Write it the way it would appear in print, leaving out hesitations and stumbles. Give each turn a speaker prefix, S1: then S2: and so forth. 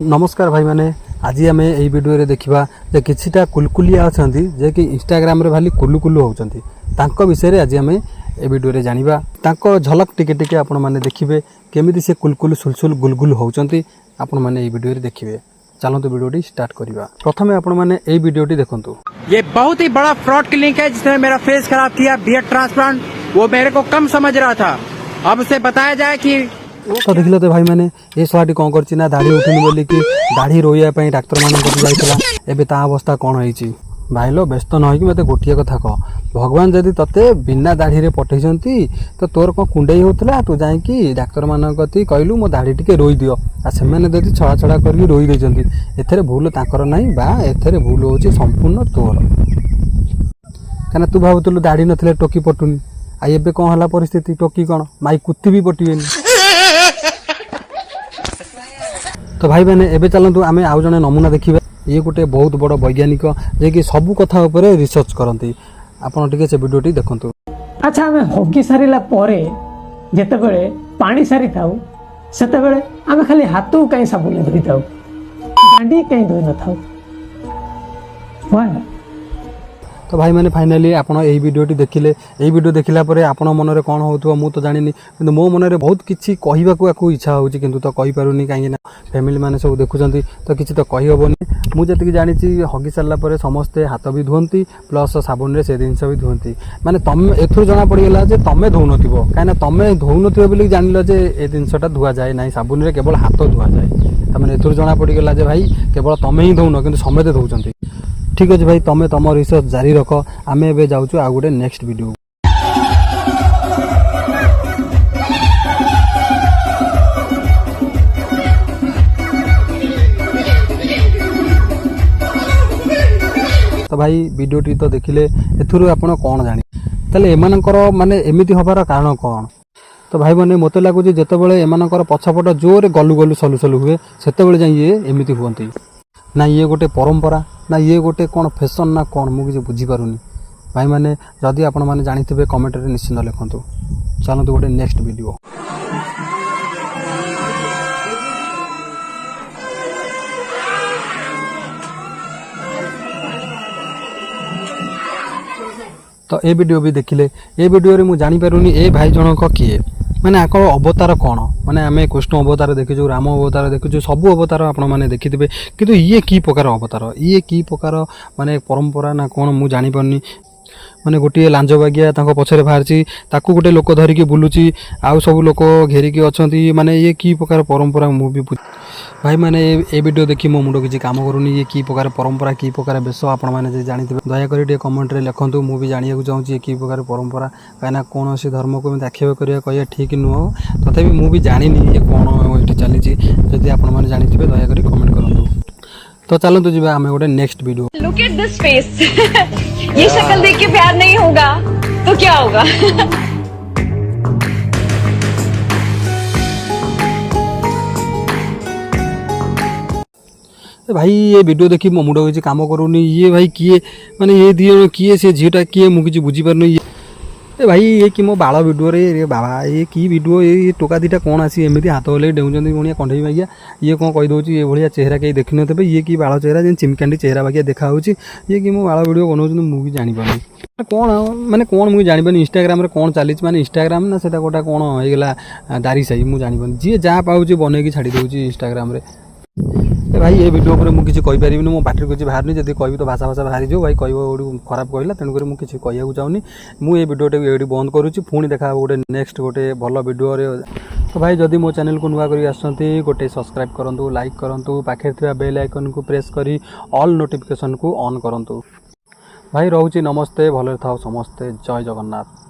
S1: नमस्कार भाई मैंने आज आम यही वीडियो देखा जे किछिटा कुलकुलिया अच्छा जे कि इंस्टाग्राम रे भाली कुलु कुलु होउचंती तांको विषय रे आज आम ए वीडियो जानिबा तांको झलक टिके टिके आपण माने देखिबे केमिति से कुलकुलु सुलसुल गुलगुल होउचंती आपण माने ए वीडियो देखिबे। चलंतु वीडियोटी स्टार्ट करिबा। प्रथमे आपण माने ए वीडियोटी देखंतु।
S2: ये बहुत ही बड़ा फ्रॉड क्लिनिक है जिसने मेरा फेस खराब किया, बियर्ड ट्रांसप्लांट। वो मेरे को कम समझ रहा था, अब उसे बताया जाए कि
S1: तो देखिल तो भाई मैंने ये शलाटी कौन करछि ना दाढ़ी उठुनी बोली कि दाढ़ी रोइया पई डाक्टर मान को जाइतला एबे ता अवस्था कोन होईछि। भाई लो व्यस्त न होई कि मते गोटिया कथा कह, भगवान जदि तते बिना दाढ़ी रे पठैछंती तो तोर को कुंडई होतला तू जाई कि डाक्टर मान कति कहलु मो दाढ़ी टिके रोई दियो आ सेमाने जदि छड़ा छड़ा करके रोई देछंती एथरे भूल ताकर नाही बा एथरे भूल होछि संपूर्ण तोर। काना तू भाबुतलु दाढ़ी नथिले टोकी पटुनी आ एबे कोन हला परिस्थिति टोकी कोन माई कुत्ती भी पटिवेनी। तो भाई मैंने एबे चलतु आमे आउ जने नमूना देखिबा। ये गोटे बहुत बड़ वैज्ञानिक जे कि सबु कथा ऊपर रिसर्च करंती, आपण टिके से वीडियोटी देखंतु।
S3: अच्छा आमे होगी सारिला परे जेते बेले पानी सारी थाउ सेते बेले आमे खाली हाथू काई साबुन धरि थाउ गांडी काई धोइ न थाउ। वाह
S1: तो भाई मैंने फाइनाली आपण एही वीडियोटी देखिले, एही वीडियो देखिला परे आपण मन रे कोन होतुवा मु तो जानिनी, किंतु मो मन रे बहुत किछि कहिबा को आकु इच्छा होउची किंतु तो कहि पारुनी काहे ना फैमिली माने सब देखुचंती तो किछि तो कहि होबोनी। मु जति जानिची हगी सारला परे समस्ते हाथ भी धुवंती प्लस साबुन रे से जिंस भी धुवंती, माने तमे एथुर जणा पड़ी गेला जे तमे धोउनथिबो काहे ना तमे धोउनथिबो बोली जानिलो जे ए जिंसटा धुआ जाय नाही साबुन रे केवल हाथ धुआ जाय। तमे एथुर जणा पड़ी गेला जे भाई केवल तमे ही धोउनो किंतु समेते धोउचंती। ठीक अच्छे भाई तमें तुम रिसर्च जारी रख, आम ए जाऊँ आ गोटे नेक्स्ट वीडियो। तो भाई वीडियोटी तो देखिले एथुरु आपण कौन जानी ताले एमानकर माने एमिति हबार कारण कौन। तो भाई मैंने मत लगुच जितेबाला एमानकर पछपट जोर गलु गलु सलु सलु हुए सेतेबेले जाई ये एमिति हुअंती ना ये गोटे परंपरा ना ये गोटे कौन फैशन ना कौन मुझे किसी बुझीपारुनी। भाई मैंने जदि आपण मैंने जानी कमेंट रे निश्चिंत लिखंतु। चलतु गोटे नेक्स्ट वीडियो। तो ए वीडियो भी देखिले, ए वीडियो रे मु जानी पारुनी ए भाई जनक किए माने आक अवतार कौन, माने आमे कृष्ण अवतार देखिछु, राम अवतार देखिछु, सबु अवतार आपण माने देखिथिबे किंतु ये की प्रकार अवतार, ये की प्रकार माने परंपरा ना कौन मु जानी पारनी। माने गोटे लांज बागिया तांको पछरे बाहरची ताकू गोटे लोक धरिकी बुलुची आउ सब लोक घेरिकी अछंती, माने ये की प्रकार परंपरा मु भी भाई माने ए वीडियो देखि मो मुंडो किछि काम करूनी। ये की प्रकार परंपरा की प्रकार बेस आपण माने जे जानिथिबे दया करी टे कमेंट रे लिखंतु। मु भी जानिया को चाहूची ये की प्रकार परंपरा काना कोनोसी धर्म को आक्षेप करिया कहिया ठीक नुह, तथापि मु भी जानिनी ये कोन एठी चलीची। जदि आपण माने जानिथिबे दया करी कमेंट करंतु। तो चलंतु जिबा हमें गोटे next video.
S4: Look at this face. ये शक्ल देख के प्यार नहीं होगा तो क्या होगा?
S1: भाई ये वीडियो देखी मो मुंड किसी काम करूनी। ये भाई किए माने ये दिए किए से झीटा किए मु किसी बुझी पारनी। ए भाई ये कि मो बाल वीडियो रे बाबा ये की वीडियो ये टोका दीटा कौन आसी एमती हाथ हल्ले डेउंचंदी बणिया कंढई बागिया ये कौन कहि दउची ये भलिया चेहरा कहीं देखि नथबे। ये की बाल चेहरा जे चिमकांडी चेहरा बागिया देखा होची। ये कि मो बाल वीडियो बनाउछन मु भी जानि पानी कौन माने कौन मु जानि पानी। इंस्टाग्राम रे कौन चलीच माने इंस्टाग्राम ना सेटा कोटा कौन हो गेला दारी सही मु जानि पानी। जे जा पाउची बने की छाडी दउची इंस्टाग्राम रे। भाई ये वीडियो पर मुझे किसी कहीपर मो पार्टी किसी बाहर जब कह तो भाषा भाषा बाहरी जाओ भाई कह खराब कहला तेणुक मुझे कहूँ चाहूनी। मुझे वीडियो ये बंद करुच्ची पुणी देखा गोटे नेक्स्ट गोटे भल वीडियो। तो भाई जदि मो चैनल को नुआ कर आसती गोटे सब्सक्राइब करूँ, लाइक करूँ, पाखे थी बेल आइकन को प्रेस करी ऑल नोटिफिकेशन को ऑन करूँ। भाई रोचे नमस्ते, भले थाओ समस्ते, जय जगन्नाथ।